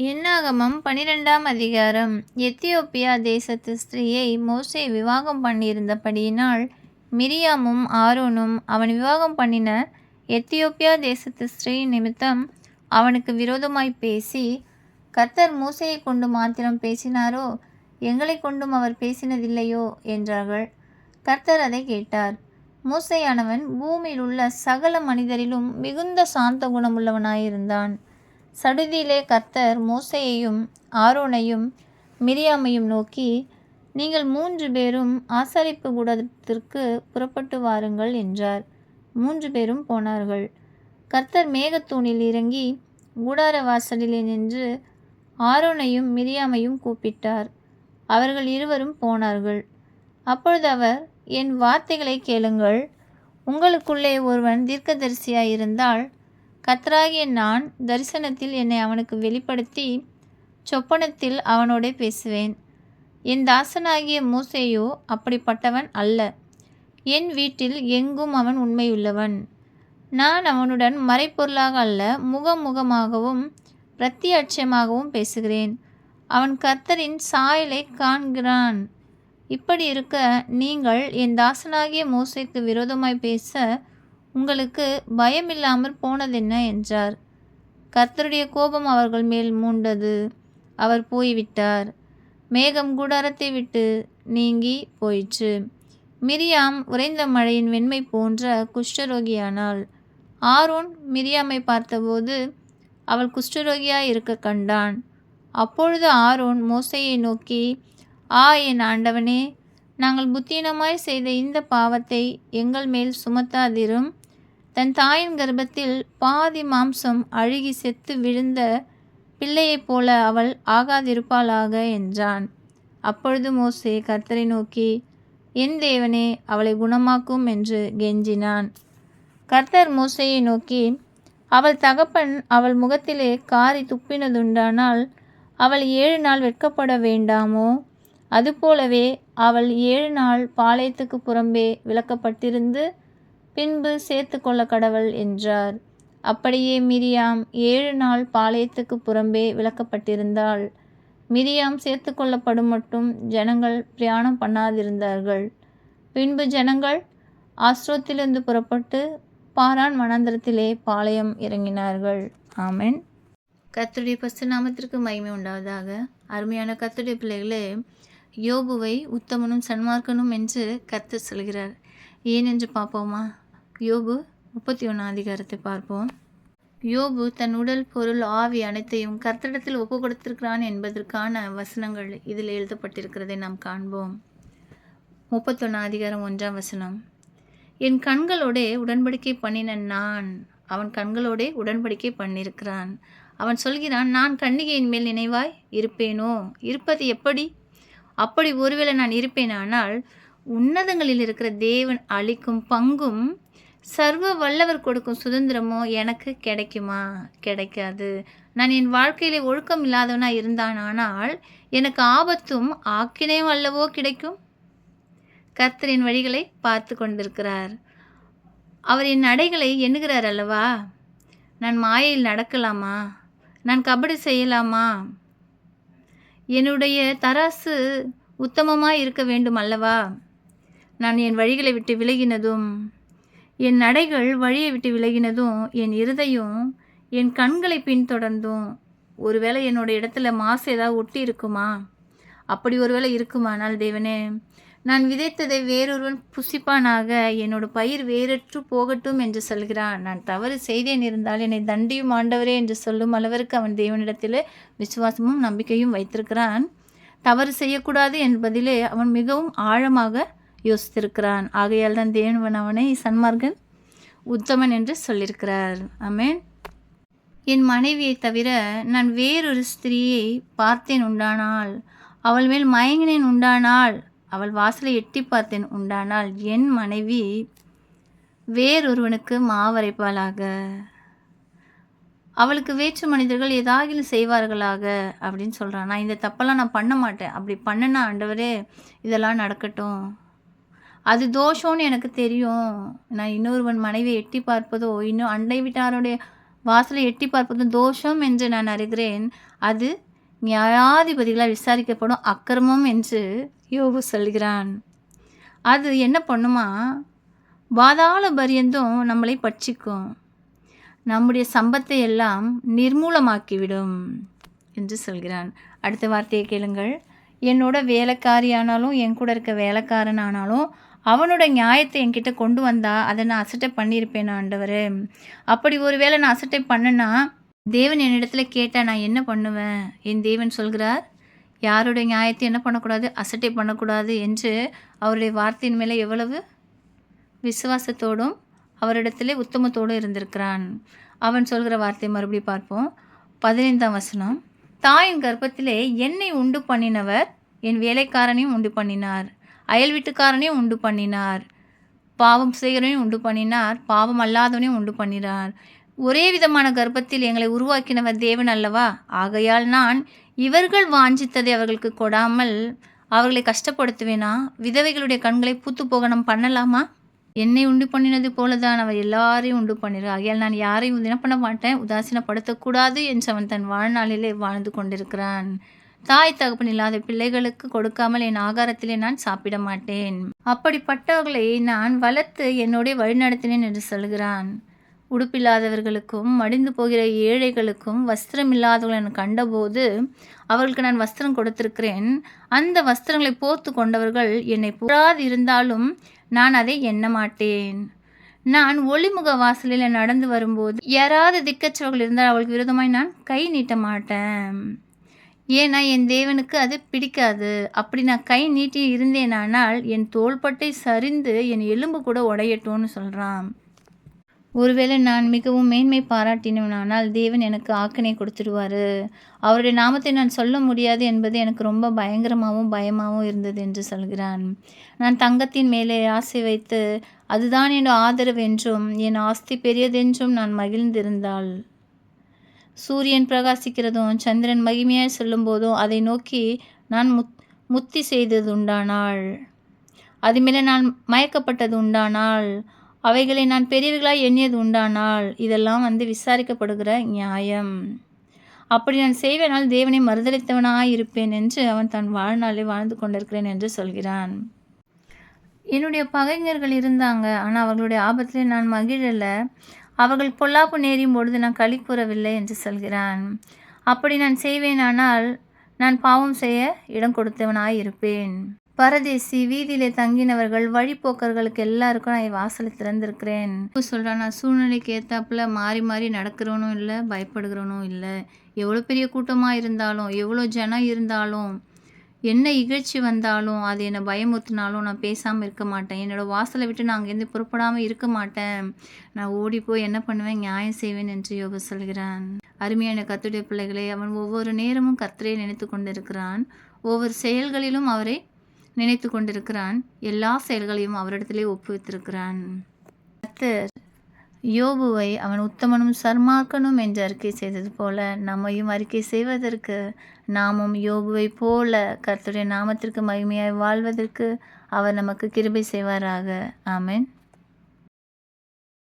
என்னாகமம் 12ஆம் அதிகாரம். எத்தியோப்பியா தேசத்து ஸ்திரீயை மோசே விவாகம் பண்ணியிருந்தபடியினால் மிரியாமும் ஆரோனும் அவன் விவாகம் பண்ணின எத்தியோப்பியா தேசத்து ஸ்திரீ நிமித்தம் அவனுக்கு விரோதமாய் பேசி, கர்த்தர் மோசேயை கொண்டு மாத்திரம் பேசினாரோ, எங்களை கொண்டும் அவர் பேசினதில்லையோ என்றார்கள். கர்த்தர் அதை கேட்டார். மோசேயானவன் பூமியில் உள்ள சகல மனிதரிலும் மிகுந்த சாந்த குணமுள்ளவனாயிருந்தான். சடுதியிலே கர்த்தர் மோசேயையும் ஆரோனையும் மிரியாமையும் நோக்கி, நீங்கள் 3 பேரும் ஆசாரிப்பு கூடத்திற்கு புறப்பட்டு வாருங்கள் என்றார். 3 பேரும் போனார்கள். கர்த்தர் மேகத்தூணில் இறங்கி கூடார வாசலிலே நின்று ஆரோனையும் மிரியாமையும் கூப்பிட்டார். அவர்கள் இருவரும் போனார்கள். அப்பொழுது அவர், என் வார்த்தைகளை கேளுங்கள். உங்களுக்குள்ளே ஒருவன் தீர்க்கதரிசியாயிருந்தால், கர்த்தராகிய நான் தரிசனத்தில் என்னை அவனுக்கு வெளிப்படுத்தி சொப்பனத்தில் அவனோடே பேசுவேன். என் தாசனாகிய மோசேயோ அப்படிப்பட்டவன் அல்ல. என் வீட்டில் எங்கும் அவன் உண்மையுள்ளவன். நான் அவனுடன் மறைப்பொருளாக அல்ல, முகமுகமாகவும் பிரத்தியட்சமாகவும் பேசுகிறேன். அவன் கர்த்தரின் சாயலை காண்கிறான். இப்படி இருக்க நீங்கள் என் தாசனாகிய மோசேக்கு விரோதமாய் பேச உங்களுக்கு பயமில்லாமற் போனதென்ன என்றார். கர்த்தருடைய கோபம் அவர்கள் மேல் மூண்டது. அவர் போய்விட்டார். மேகம் கூடாரத்தை விட்டு நீங்கி போயிற்று. மிரியாம் உறைந்த மழையின் வெண்மை போன்ற குஷ்டரோகியானாள். ஆரோன் மிரியாமை பார்த்தபோது அவள் குஷ்டரோகியாய் இருக்க கண்டான். அப்பொழுது ஆரோன் மோசேயை நோக்கி, என் ஆண்டவனே, நாங்கள் புத்தீனமாய் செய்த இந்த பாவத்தை எங்கள் மேல் சுமத்தாதிரும். தன் தாயின் கர்ப்பத்தில் பாதி மாம்சம் அழுகி செத்து விழுந்த பிள்ளையைப் போல அவள் ஆகாதிருப்பாளாக என்றான். அப்பொழுது மோசே கர்த்தரை நோக்கி, என் தேவனே, அவளை குணமாக்கும் என்று கெஞ்சினான். கர்த்தர் மோசேயை நோக்கி, அவள் தகப்பன் அவள் முகத்திலே காரி துப்பினதுண்டானால் அவள் 7 நாள் வெட்கப்பட வேண்டாமோ? அதுபோலவே அவள் 7 நாள் பாளையத்துக்கு புறம்பே விலக்கப்பட்டிருந்து பின்பு சேர்த்து கொள்ள கடவள் என்றார். அப்படியே மிரியாம் 7 நாள் பாளையத்துக்கு புறம்பே விலக்கப்பட்டிருந்தாள். மிரியாம் சேர்த்து கொள்ளப்படும் மட்டும் ஜனங்கள் பிரயாணம் பண்ணாதிருந்தார்கள். பின்பு ஜனங்கள் ஆஸ்ரோத்திலிருந்து புறப்பட்டு பாரான் வனாந்தரத்திலே பாளையம் இறங்கினார்கள். ஆமென். கர்த்தருடைய பரிசுத்த நாமத்திற்கு மகிமை உண்டாவதாக. அருமையான கர்த்தருடைய பிள்ளைகளே, யோபுவை உத்தமனும் சன்மார்க்கனும் என்று கர்த்தர் சொல்கிறார். ஏன் என்று பார்ப்போமா? யோபு 31 அதிகாரத்தை பார்ப்போம். யோபு தன் உடல், பொருள், ஆவி அனைத்தையும் கர்த்தரிடத்தில் ஒப்பு கொடுத்திருக்கிறான் என்பதற்கான வசனங்கள் இதில் எழுதப்பட்டிருக்கிறதை நாம் காண்போம். 31 அதிகாரம் 1ஆம் வசனம். என் கண்களோடே உடன்படிக்கை பண்ணின நான். அவன் கண்களோடே உடன்படிக்கை பண்ணியிருக்கிறான். அவன் சொல்கிறான், நான் கன்னிகையின் மேல் நினைவாய் இருப்பேனோ? இருப்பது எப்படி? அப்படி ஒருவேளை நான் இருப்பேனானால் உன்னதங்களில் இருக்கிற தேவன் அளிக்கும் பங்கும் சர்வ வல்லவர் கொடுக்கும் சுதந்திரமோ எனக்கு கிடைக்குமா? கிடைக்காது. நான் என் வாழ்க்கையிலே ஒழுக்கம் இல்லாதவனா இருந்தானால் எனக்கு ஆபத்தும் ஆக்கினையும் அல்லவோ கிடைக்கும்? கர்த்தரின் வழிகளை பார்த்து கொண்டிருக்கிறார். அவர் என் நடைகளை எண்ணுகிறார் அல்லவா? நான் மாயையில் நடக்கலாமா? நான் கபடு செய்யலாமா? என்னுடைய தராசு உத்தமமாய் இருக்க வேண்டும் அல்லவா? நான் என் வழிகளை விட்டு விலகினதும் என் நடைகள் வழியை விட்டு விலகினதும் என் இருதயம் என் கண்களை பின்தொடர்ந்தும் ஒருவேளை என்னோட இடத்துல மாசு ஏதாவது ஒட்டி இருக்குமா? அப்படி ஒருவேளை இருக்குமானால் தேவனே, நான் விதைத்ததை வேறொருவன் புசிப்பானாக, என்னோட பயிர் வேறற்று போகட்டும் என்று சொல்கிறான். நான் தவறு செய்தேன் இருந்தால் என்னை தண்டியும் ஆண்டவரே என்று சொல்லும் அளவிற்கு அவன் தேவனிடத்தில் விசுவாசமும் நம்பிக்கையும் வைத்திருக்கிறான். தவறு செய்யக்கூடாது என்பதிலே அவன் மிகவும் ஆழமாக யோசித்திருக்கிறான். ஆகையால் தான் தேவன் அவனை சன்மார்க்கன், உத்தமன் என்று சொல்லியிருக்கிறார். ஆமென். என் மனைவியை தவிர நான் வேறொரு ஸ்திரீயை பார்த்தேன் உண்டானால், அவள் மேல் மயங்கினேன் உண்டானால், அவள் வாசலை எட்டி பார்த்தேன் உண்டானால், என் மனைவி வேறொருவனுக்கு மாவரைப்பாளாக, அவளுக்கு வேற்று மனிதர்கள் ஏதாகிலும் செய்வார்களாக அப்படின்னு சொல்கிறான். நான் இந்த தப்பெல்லாம் நான் பண்ண மாட்டேன். அப்படி பண்ணனா ஆண்டவரே இதெல்லாம் நடக்கட்டும். அது தோஷம்னு எனக்கு தெரியும். நான் இன்னொருவன் மனைவியை எட்டி பார்ப்பதோ, இன்னும் அண்டை வீட்டாருடைய வாசலை எட்டி பார்ப்பதும் தோஷம் என்று நான் அறிகிறேன். அது நியாயாதிபதிகளால் விசாரிக்கப்படும் அக்கிரமம் என்று யோபு சொல்கிறான். அது என்ன பண்ணுமா, பாதாள பரியந்தம் நம்மளை பட்சிக்கும், நம்முடைய சம்பத்தை எல்லாம் நிர்மூலமாக்கிவிடும் என்று சொல்கிறான். அடுத்த வார்த்தையை கேளுங்கள். என்னோட வேலைக்காரியானாலும் என் கூட இருக்க வேலைக்காரன் ஆனாலும் அவனோட நியாயத்தை என்கிட்ட கொண்டு வந்தால் அதை நான் அசட்டை பண்ணியிருப்பேன் ஆண்டவரே. அப்படி ஒரு வேளை நான் அசட்டை பண்ணேன்னா தேவன் என்னிடத்துல கேட்டால் நான் என்ன பண்ணுவேன்? என் தேவன் சொல்கிறார், யாருடைய நியாயத்தை என்ன பண்ணக்கூடாது, அசட்டை பண்ணக்கூடாது என்று அவருடைய வார்த்தையின் மேலே எவ்வளவு விசுவாசத்தோடும் அவரிடத்திலே உத்தமத்தோடும் இருந்திருக்கிறான். அவன் சொல்கிற வார்த்தை மறுபடி பார்ப்போம். 15ஆம் வசனம். தாயின் கர்ப்பத்திலே என்னை உண்டு பண்ணினவர் என் வேலைக்காரனையும் உண்டு பண்ணினார், அயல் வீட்டுக்காரனையும் உண்டு பண்ணினார், பாவம் செய்கிறனையும் உண்டு பண்ணினார், பாவம் அல்லாதவனையும் உண்டு பண்ணினார். ஒரே விதமான கர்ப்பத்தில் எங்களை உருவாக்கினவர் தேவன் அல்லவா? ஆகையால் நான் இவர்கள் வாஞ்சித்ததை அவர்களுக்கு கொடாமல் அவர்களை கஷ்டப்படுத்துவேனா? விதவைகளுடைய கண்களை பூத்து போக நாம் பண்ணலாமா? என்னை உண்டு பண்ணினது போலதான் அவர் எல்லாரையும் உண்டு பண்ணிடுறார். ஆகையால் நான் யாரையும் என்ன பண்ண மாட்டேன், உதாசீனப்படுத்தக்கூடாது என்று அவன் தன் வாழ்நாளிலே வாழ்ந்து கொண்டிருக்கிறான். தாய் தகப்பன் இல்லாத பிள்ளைகளுக்கு கொடுக்காமல் என் ஆகாரத்திலே நான் சாப்பிட மாட்டேன். அப்படிப்பட்டவர்களை நான் வளர்த்து என்னோட வழிநடத்தினேன் என்று சொல்கிறான். உடுப்பில்லாதவர்களுக்கும் மடிந்து போகிற ஏழைகளுக்கும் வஸ்திரம் இல்லாதவர்களை கண்டபோது அவர்களுக்கு நான் வஸ்திரம் கொடுத்திருக்கிறேன். அந்த வஸ்திரங்களை போர்த்து கொண்டவர்கள் என்னை புறாது இருந்தாலும் நான் அதை எண்ண மாட்டேன். நான் ஒளிமுக வாசலில் நடந்து வரும்போது யாராவது திக்கற்றவர்கள் இருந்தால் அவளுக்கு விரோதமாய் நான் கை நீட்ட மாட்டேன். ஏன்னா என் தேவனுக்கு அது பிடிக்காது. அப்படி நான் கை நீட்டி இருந்தேனானால் என் தோள்பட்டை சரிந்து என் எலும்பு கூட உடையட்டும்னு சொல்கிறான். ஒருவேளை நான் மிகவும் மேன்மை பாராட்டினவனானால் தேவன் எனக்கு ஆக்கினை கொடுத்துடுவார். அவருடைய நாமத்தை நான் சொல்ல முடியாது என்பது எனக்கு ரொம்ப பயங்கரமாகவும் பயமாகவும் இருந்தது என்று சொல்கிறான். நான் தங்கத்தின் மேலே ஆசை வைத்து அதுதான் என் ஆதரவு என்றும் என் ஆஸ்தி பெரியதென்றும் நான் மகிழ்ந்திருந்தாள். சூரியன் பிரகாசிக்கிறதும் சந்திரன் மகிமையாக சொல்லும்போதும் அதை நோக்கி நான் முத்தி செய்தது உண்டானாள். அது மேலே நான் மயக்கப்பட்டது உண்டானால், அவைகளை நான் பெரியவர்களாக எண்ணியது உண்டானால், இதெல்லாம் விசாரிக்கப்படுகிற நியாயம். அப்படி நான் செய்வேனால் தேவனை மறுதளித்தவனாக இருப்பேன் என்று அவன் தன் வாழ்நாளை வாழ்ந்து கொண்டிருக்கிறேன் என்று சொல்கிறான். என்னுடைய பகைஞர்கள் இருந்தாங்க, ஆனால் அவர்களுடைய ஆபத்திலே நான் மகிழலை. அவர்கள் பொல்லாப்பு நேரியும் பொழுது நான் களி கூறவில்லை என்று சொல்கிறான். அப்படி நான் செய்வேனானால் நான் பாவம் செய்ய இடம் கொடுத்தவனாய் இருப்பேன். பரதேசி, வீதியிலே தங்கினவர்கள், வழிபோக்கர்களுக்கு எல்லாருக்கும் நான் வாசலை திறந்திருக்கிறேன் சொல்கிறான். நான் சூழ்நிலைக்கு ஏற்றாப்புல மாறி மாறி நடக்கிறவனும் இல்லை, பயப்படுகிறவனும் இல்லை. எவ்வளோ பெரிய கூட்டமாக இருந்தாலும், எவ்வளோ ஜனம் இருந்தாலும், என்ன இகழ்ச்சி வந்தாலும், அது என்னை பயமுறுத்தினாலும் நான் பேசாமல் இருக்க மாட்டேன். என்னோடய வாசலை விட்டு நான் அங்கேருந்து புறப்படாமல் இருக்க மாட்டேன். நான் ஓடி போய் என்ன பண்ணுவேன், நியாயம் செய்வேன் என்று யோபு சொல்கிறான். அருமையான கர்த்தருடைய பிள்ளைகளை, அவன் ஒவ்வொரு நேரமும் கர்த்தரை நினைத்து கொண்டிருக்கிறான். ஒவ்வொரு செயல்களிலும் அவரை நினைத்து கொண்டிருக்கிறான். எல்லா செயல்களையும் அவரிடத்திலே ஒப்புவித்திருக்கிறான். கர்த்தர் யோபுவை அவன் உத்தமனும் சன்மார்க்கனும் என்று அறிக்கை செய்தது போல நம்மையும் அறிக்கை செய்வதற்கு, நாமும் யோபுவை போல கர்த்தருடைய நாமத்திற்கு மகிமையாய் வாழ்வதற்கு அவர் நமக்கு கிருபை செய்வாராக. ஆமென்.